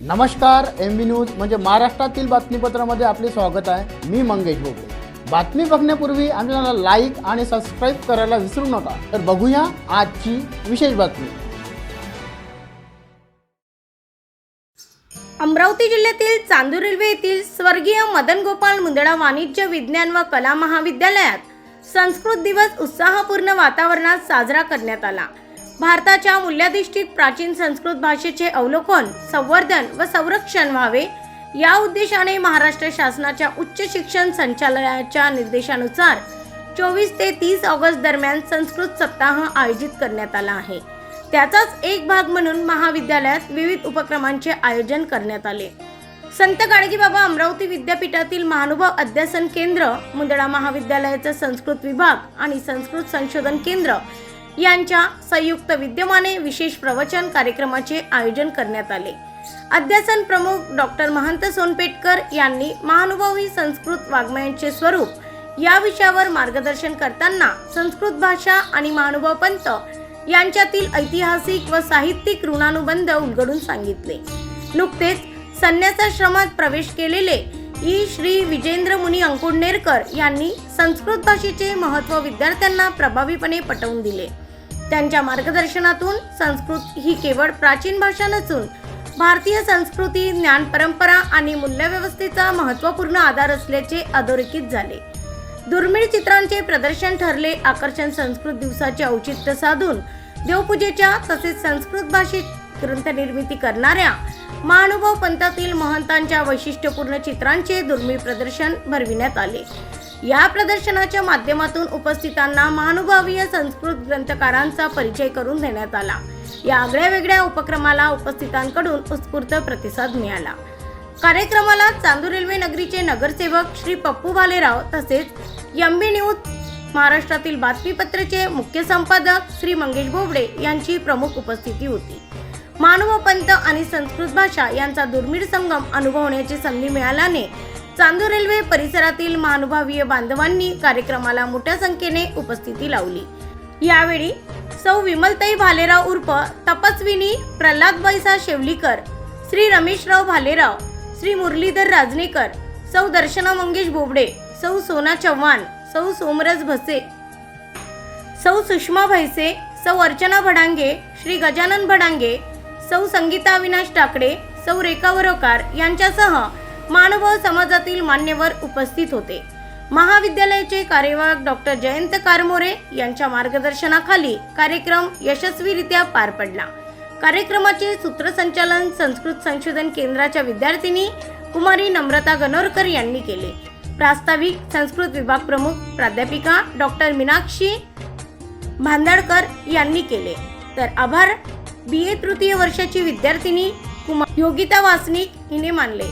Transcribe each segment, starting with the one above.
नमस्कार, MB news म्हणजे महाराष्ट्रातील बातमीपत्रामध्ये आपले स्वागत आहे। मी मंगेश बोबडे। बातमी बघण्यापूर्वी आम्हाला लाईक आणि सबस्क्राईब करायला विसरू नका। तर बघूया आजची विशेष बातमी। अमरावती जिल्ह्यातील चांदूर रेल्वे येथील स्वर्गीय मदन गोपाळ मुंदडा वाणिज्य विज्ञान व कला महाविद्यालयात संस्कृत दिवस उत्साहपूर्ण वातावरणात साजरा करण्यात आला। भारताच्या मूल्याधिष्ठित प्राचीन संस्कृत भाषेचे अवलोकन, संवर्धन व संरक्षण व्हावे या उद्देशाने महाराष्ट्र शासनाच्या उच्च शिक्षण संचालनालयाच्या निर्देशानुसार 24 ते 30 ऑगस्ट दरम्यान संस्कृत सप्ताह आयोजित करण्यात आला आहे। त्याचाच एक भाग म्हणून महाविद्यालयात विविध उपक्रमांचे आयोजन करण्यात आले। संत गाडगेबाबा अमरावती विद्यापीठातील महानुभाव अध्यासन केंद्र, मुंदडा महाविद्यालयाचा संस्कृत विभाग आणि संस्कृत संशोधन केंद्र यांच्या संयुक्त विद्यमाने विशेष प्रवचन कार्यक्रमाचे आयोजन करण्यात आले। अध्यासन प्रमुख डॉक्टर महंत सोनपेटकर यांनी महानुभावी संस्कृत वाङ्मयांचे स्वरूप या विषयावर मार्गदर्शन करताना संस्कृत भाषा आणि महानुभाव पंथ यांच्यातील ऐतिहासिक व साहित्यिक ऋणानुबंध उलगडून सांगितले। नुकतेच संन्यासाश्रमात प्रवेश केलेले श्री विजेंद्र मुनी अंकुडनेरकर यांनी संस्कृत भाषेचे महत्त्व विद्यार्थ्यांना प्रभावीपणे पटवून दिले। त्यांच्या मार्गदर्शनातून संस्कृत ही केवळ प्राचीन भाषा नसून भारतीय संस्कृती, ज्ञान परंपरा आणि मूल्यव्यवस्थेचा महत्त्वपूर्ण आधार असल्याचे अधोरेखित झाले। दुर्मिळ चित्रांचे प्रदर्शन ठरले आकर्षण। संस्कृत दिवसाचे औचित्य साधून देवपूजेच्या तसेच संस्कृत भाषेत ग्रंथनिर्मिती करणाऱ्या महानुभाव पंथातील महंतांच्या वैशिष्ट्यपूर्ण चित्रांचे दुर्मिळ प्रदर्शन भरविण्यात आले। या प्रदर्शनाच्या माध्यमातून उपस्थितांना महानुभावीय संस्कृत ग्रंथकारांचा परिचय करून देण्यात आला। या आगळ्यावेगळ्या उपक्रमाला उपस्थितांकडून उत्स्फूर्त प्रतिसाद मिळाला। कार्यक्रमाला चांदूर रेल्वे नगरीचे नगरसेवक श्री पप्पू भालेराव तसेच MB न्यूज महाराष्ट्रातील बातमीपत्राचे मुख्य संपादक श्री मंगेश बोबडे यांची प्रमुख उपस्थिती होती। महानुभाव पंथ आणि संस्कृत भाषा यांचा दुर्मिळ संगम अनुभवण्याची संधी मिळाल्याने चांदूर रेल्वे परिसरातील महानुभावीय बांधवांनी कार्यक्रमाला मोठ्या संख्येने उपस्थिती लावली। यावेळी सौ विमलताई भालेराव उर्फ तपस्विनी प्रल्हाद बैसा शेवलीकर, श्री रमेशराव भालेराव, श्री मुरलीधर राजनेकर, सौ दर्शना मंगेश बोबडे, सौ सोना चव्हाण, सौ सोमरस भसे, सौ सुषमा भैसे, सौ अर्चना भडांगे, श्री गजानन भडांगे, सौ संगीता अविनाश टाकडे, सौ रेखा वरोकार यांच्यासह महानुभाव समाजातील मान्यवर उपस्थित होते। महाविद्यालयाचे कार्यवाहक डॉक्टर जयंत कारमोरे यांच्या मार्गदर्शनाखाली कार्यक्रम यशस्वीरित्या पार पडला। कार्यक्रमाचे सूत्रसंचालन संस्कृत संशोधन केंद्राच्या विद्यार्थिनी कुमारी नम्रता गणोरकर यांनी केले। प्रास्ताविक संस्कृत विभाग प्रमुख प्राध्यापिका डॉक्टर मीनाक्षी भांदळकर यांनी केले। तर आभार BA तृतीय वर्षाची विद्यार्थिनी योगिता वासनिक हिने मानले।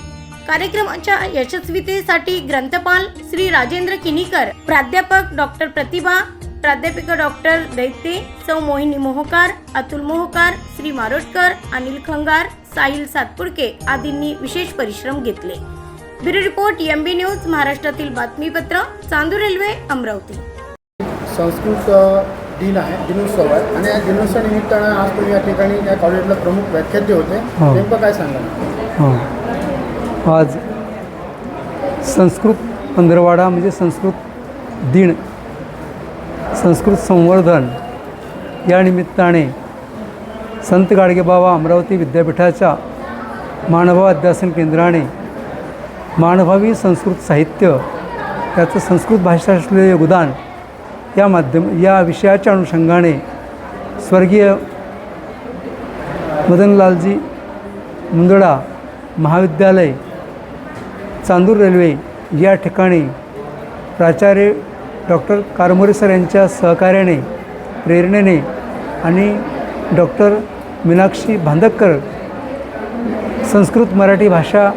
कार्यक्रमाच्या यशस्वीतेसाठी ग्रंथपाल श्री राजेंद्र किनीकर, प्राध्यापक डॉक्टर प्रतिभा, प्राध्यापिका डॉक्टर दैते, सौ मोहिनी मोहकार, अतुल मोहकार, श्री मारोटकर, अनिल खंगार, साहिल सातपुडके आदींनी विशेष परिश्रम घेतले। ब्युरो रिपोर्ट MB न्यूज महाराष्ट्रातील बातमीपत्र, चांदूर रेल्वे अमरावती। संस्कृत दिन आहे, दिनोत्सव आहे आणि या दिनोत्सव निमित्तानं आज तुम्ही या ठिकाणी या कॉलेजला प्रमुख व्याख्याते होते। नेमकं काय सांगा? आज संस्कृत पंधरवाडा म्हणजे संस्कृत दिन, संस्कृत संवर्धन या निमित्ताने संत गाडगेबाबा अमरावती विद्यापीठाच्या महानुभाव अध्यासन केंद्राने महानुभावी संस्कृत साहित्य, त्याचं संस्कृत भाषा असलेले योगदान या विषयाच्या अनुषंगाने स्वर्गीय मदनलालजी मुंदडा महाविद्यालय चांदूर रेल्वे या ठिकाणी प्राचार्य डॉक्टर कारमोरे सर यांच्या सहकार्याने, प्रेरणेने आणि डॉक्टर मीनाक्षी भांदळकर संस्कृत मराठी भाषा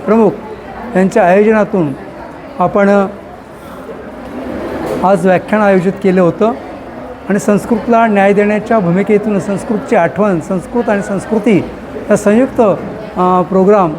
प्रमुख यांच्या आयोजनातून आपण आज व्याख्यान आयोजित केलं होतं आणि संस्कृतला न्याय देण्याच्या भूमिकेतून संस्कृतची आठवण, संस्कृत आणि संस्कृती या संयुक्त प्रोग्राम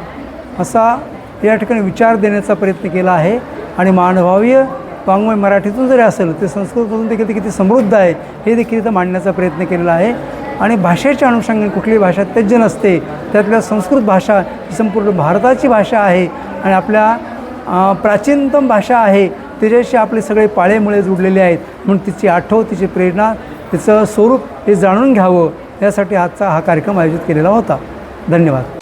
असा या ठिकाणी विचार देण्याचा प्रयत्न केला आहे। आणि मानभावीय वाङ्मय मराठीतून जरी असेल ते संस्कृतमधून देखील किती समृद्ध आहे हे देखील इथं मांडण्याचा प्रयत्न केलेला आहे। आणि भाषेच्या अनुषंगाने कुठलीही भाषा त्याज्य नसते. त्यातल्या संस्कृत भाषा ही संपूर्ण भारताची भाषा आहे आणि आपल्या प्राचीनतम भाषा आहे. त्याच्याशी आपले सगळे पाळेमुळे जुडलेले आहेत. म्हणून तिची आठव, तिची प्रेरणा, तिचं स्वरूप हे जाणून घ्यावं यासाठी आजचा हा कार्यक्रम आयोजित केलेला होता. धन्यवाद.